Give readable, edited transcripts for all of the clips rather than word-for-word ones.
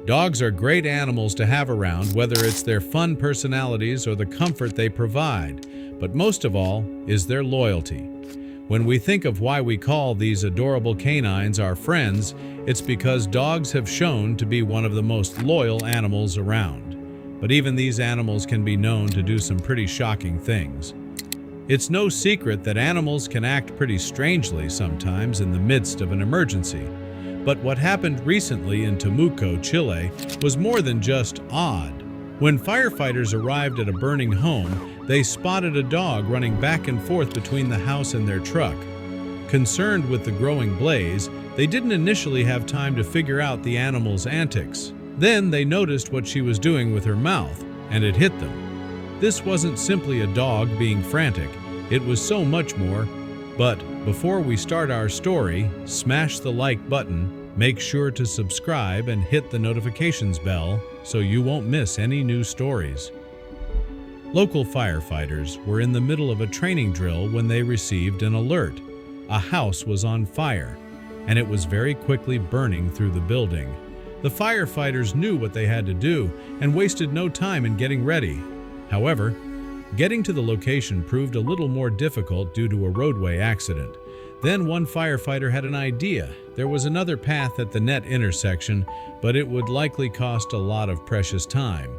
Dogs are great animals to have around, whether it's their fun personalities or the comfort they provide, but most of all is their loyalty. When we think of why we call these adorable canines our friends, it's because dogs have shown to be one of the most loyal animals around. But even these animals can be known to do some pretty shocking things. It's no secret that animals can act pretty strangely sometimes in the midst of an emergency. But what happened recently in Temuco, Chile, was more than just odd. When firefighters arrived at a burning home, they spotted a dog running back and forth between the house and their truck. Concerned with the growing blaze, they didn't initially have time to figure out the animal's antics. Then they noticed what she was doing with her mouth, and it hit them. This wasn't simply a dog being frantic, it was so much more. But before we start our story, smash the like button, make sure to subscribe and hit the notifications bell so you won't miss any new stories. Local firefighters were in the middle of a training drill when they received an alert. A house was on fire, and it was very quickly burning through the building. The firefighters knew what they had to do and wasted no time in getting ready. However, getting to the location proved a little more difficult due to a roadway accident. Then one firefighter had an idea. There was another path at the net intersection, but it would likely cost a lot of precious time.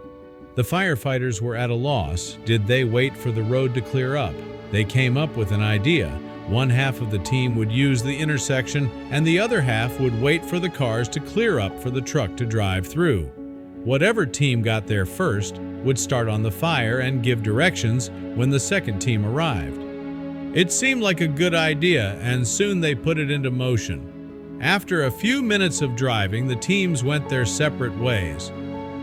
The firefighters were at a loss. Did they wait for the road to clear up? They came up with an idea. One half of the team would use the intersection, and the other half would wait for the cars to clear up for the truck to drive through. Whatever team got there first would start on the fire and give directions when the second team arrived. It seemed like a good idea, and soon they put it into motion. After a few minutes of driving, the teams went their separate ways,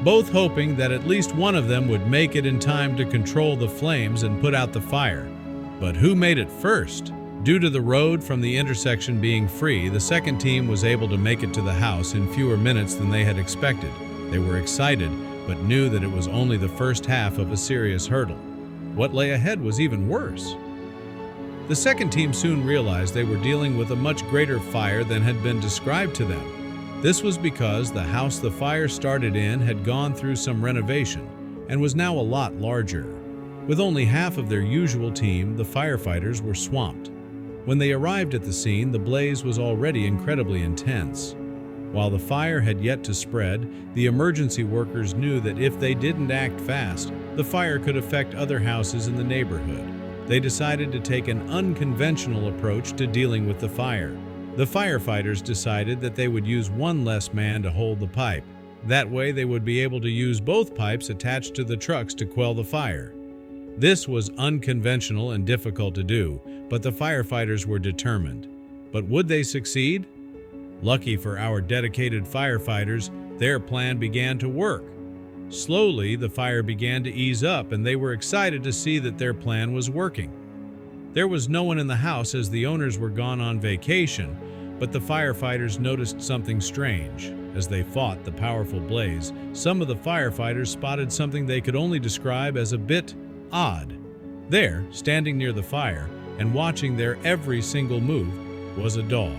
both hoping that at least one of them would make it in time to control the flames and put out the fire. But who made it first? Due to the road from the intersection being free, the second team was able to make it to the house in fewer minutes than they had expected. They were excited, but knew that it was only the first half of a serious hurdle. What lay ahead was even worse. The second team soon realized they were dealing with a much greater fire than had been described to them. This was because the house the fire started in had gone through some renovation and was now a lot larger. With only half of their usual team, the firefighters were swamped. When they arrived at the scene, the blaze was already incredibly intense. While the fire had yet to spread, the emergency workers knew that if they didn't act fast, the fire could affect other houses in the neighborhood. They decided to take an unconventional approach to dealing with the fire. The firefighters decided that they would use one less man to hold the pipe. That way they would be able to use both pipes attached to the trucks to quell the fire. This was unconventional and difficult to do, but the firefighters were determined. But would they succeed? Lucky for our dedicated firefighters, their plan began to work. Slowly, the fire began to ease up, and they were excited to see that their plan was working. There was no one in the house as the owners were gone on vacation, but the firefighters noticed something strange. As they fought the powerful blaze, some of the firefighters spotted something they could only describe as a bit odd. There, standing near the fire and watching their every single move, was a dog.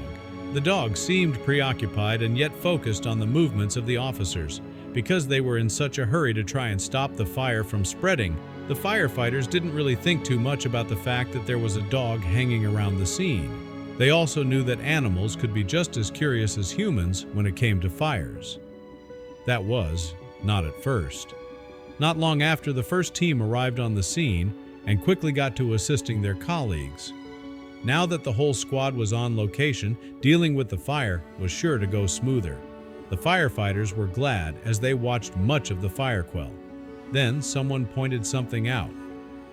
The dog seemed preoccupied and yet focused on the movements of the officers. Because they were in such a hurry to try and stop the fire from spreading, the firefighters didn't really think too much about the fact that there was a dog hanging around the scene. They also knew that animals could be just as curious as humans when it came to fires. That was, not at first. Not long after, the first team arrived on the scene and quickly got to assisting their colleagues. Now that the whole squad was on location, dealing with the fire was sure to go smoother. The firefighters were glad as they watched much of the fire quell. Then someone pointed something out.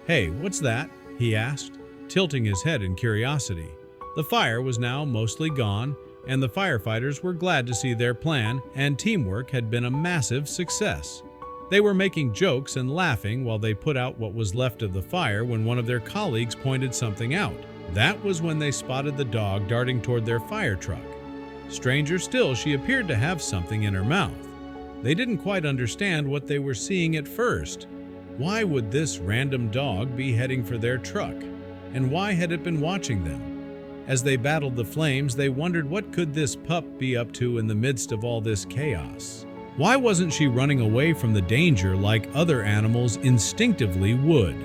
"Hey, what's that?" he asked, tilting his head in curiosity. The fire was now mostly gone, and the firefighters were glad to see their plan and teamwork had been a massive success. They were making jokes and laughing while they put out what was left of the fire when one of their colleagues pointed something out. That was when they spotted the dog darting toward their fire truck. Stranger still, she appeared to have something in her mouth. They didn't quite understand what they were seeing at first. Why would this random dog be heading for their truck? And why had it been watching them? As they battled the flames, they wondered what could this pup be up to in the midst of all this chaos. Why wasn't she running away from the danger like other animals instinctively would?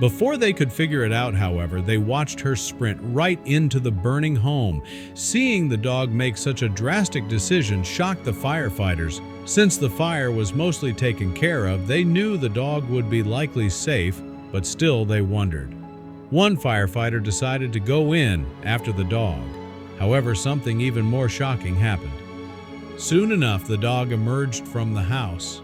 Before they could figure it out, however, they watched her sprint right into the burning home. Seeing the dog make such a drastic decision shocked the firefighters. Since the fire was mostly taken care of, they knew the dog would be likely safe, but still they wondered. One firefighter decided to go in after the dog. However, something even more shocking happened. Soon enough, the dog emerged from the house.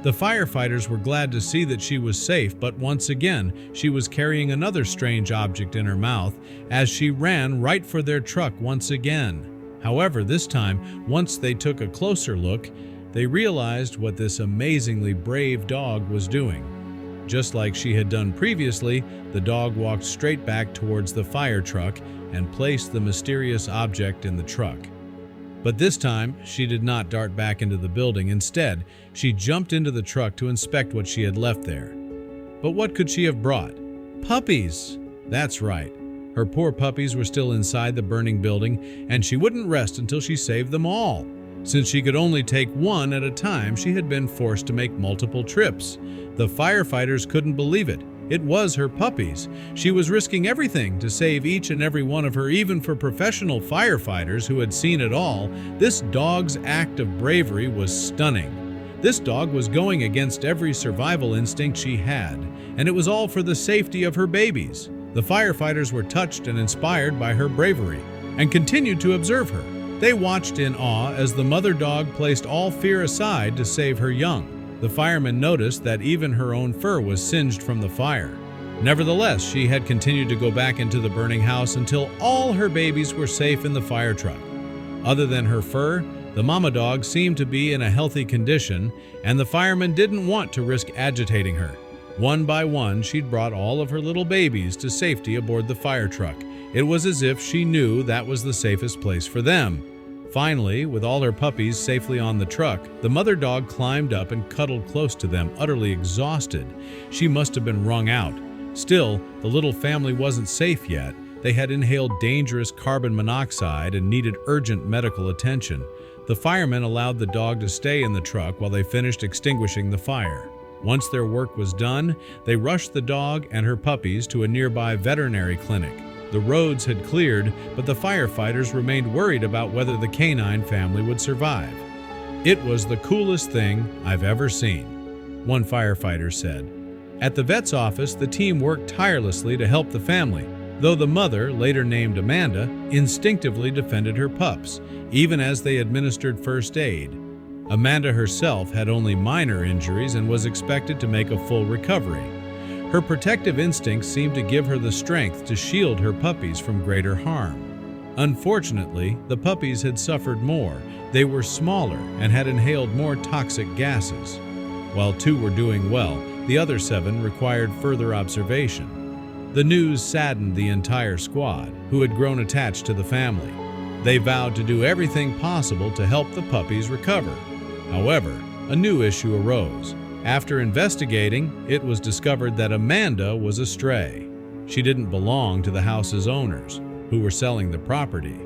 The firefighters were glad to see that she was safe, but once again, she was carrying another strange object in her mouth as she ran right for their truck once again. However, this time, once they took a closer look, they realized what this amazingly brave dog was doing. Just like she had done previously, the dog walked straight back towards the fire truck and placed the mysterious object in the truck. But this time, she did not dart back into the building. Instead, she jumped into the truck to inspect what she had left there. But what could she have brought? Puppies! That's right. Her poor puppies were still inside the burning building, and she wouldn't rest until she saved them all. Since she could only take one at a time, she had been forced to make multiple trips. The firefighters couldn't believe it. It was her puppies. She was risking everything to save each and every one of her, even for professional firefighters who had seen it all. This dog's act of bravery was stunning. This dog was going against every survival instinct she had, and it was all for the safety of her babies. The firefighters were touched and inspired by her bravery and continued to observe her. They watched in awe as the mother dog placed all fear aside to save her young. The firemen noticed that even her own fur was singed from the fire. Nevertheless, she had continued to go back into the burning house until all her babies were safe in the fire truck. Other than her fur, the mama dog seemed to be in a healthy condition, and the firemen didn't want to risk agitating her. One by one, she'd brought all of her little babies to safety aboard the fire truck. It was as if she knew that was the safest place for them. Finally, with all her puppies safely on the truck, the mother dog climbed up and cuddled close to them, utterly exhausted. She must have been wrung out. Still, the little family wasn't safe yet. They had inhaled dangerous carbon monoxide and needed urgent medical attention. The firemen allowed the dog to stay in the truck while they finished extinguishing the fire. Once their work was done, they rushed the dog and her puppies to a nearby veterinary clinic. The roads had cleared, but the firefighters remained worried about whether the canine family would survive. "It was the coolest thing I've ever seen," one firefighter said. At the vet's office, the team worked tirelessly to help the family, though the mother, later named Amanda, instinctively defended her pups, even as they administered first aid. Amanda herself had only minor injuries and was expected to make a full recovery. Her protective instincts seemed to give her the strength to shield her puppies from greater harm. Unfortunately, the puppies had suffered more. They were smaller and had inhaled more toxic gases. While 2 were doing well, the other 7 required further observation. The news saddened the entire squad, who had grown attached to the family. They vowed to do everything possible to help the puppies recover. However, a new issue arose. After investigating, it was discovered that Amanda was a stray. She didn't belong to the house's owners, who were selling the property.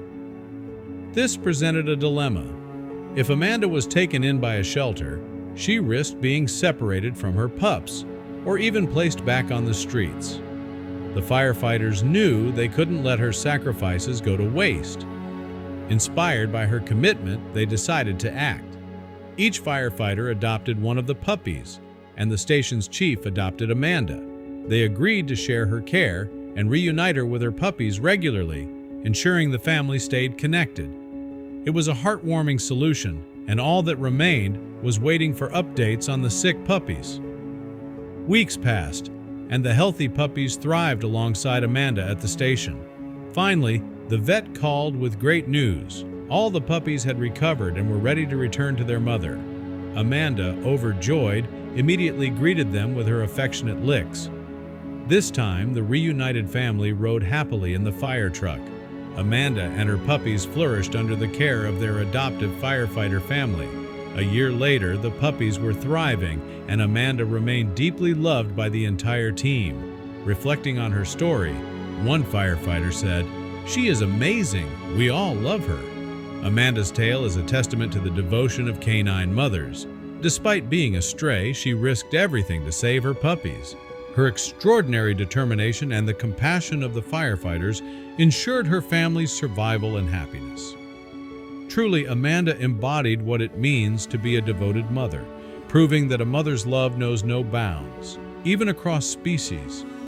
This presented a dilemma. If Amanda was taken in by a shelter, she risked being separated from her pups, or even placed back on the streets. The firefighters knew they couldn't let her sacrifices go to waste. Inspired by her commitment, they decided to act. Each firefighter adopted one of the puppies, and the station's chief adopted Amanda. They agreed to share her care and reunite her with her puppies regularly, ensuring the family stayed connected. It was a heartwarming solution, and all that remained was waiting for updates on the sick puppies. Weeks passed, and the healthy puppies thrived alongside Amanda at the station. Finally, the vet called with great news. All the puppies had recovered and were ready to return to their mother. Amanda, overjoyed, immediately greeted them with her affectionate licks. This time, the reunited family rode happily in the fire truck. Amanda and her puppies flourished under the care of their adoptive firefighter family. A year later, the puppies were thriving, and Amanda remained deeply loved by the entire team. Reflecting on her story, one firefighter said, "She is amazing. We all love her." Amanda's tale is a testament to the devotion of canine mothers. Despite being a stray, she risked everything to save her puppies. Her extraordinary determination and the compassion of the firefighters ensured her family's survival and happiness. Truly, Amanda embodied what it means to be a devoted mother, proving that a mother's love knows no bounds, even across species.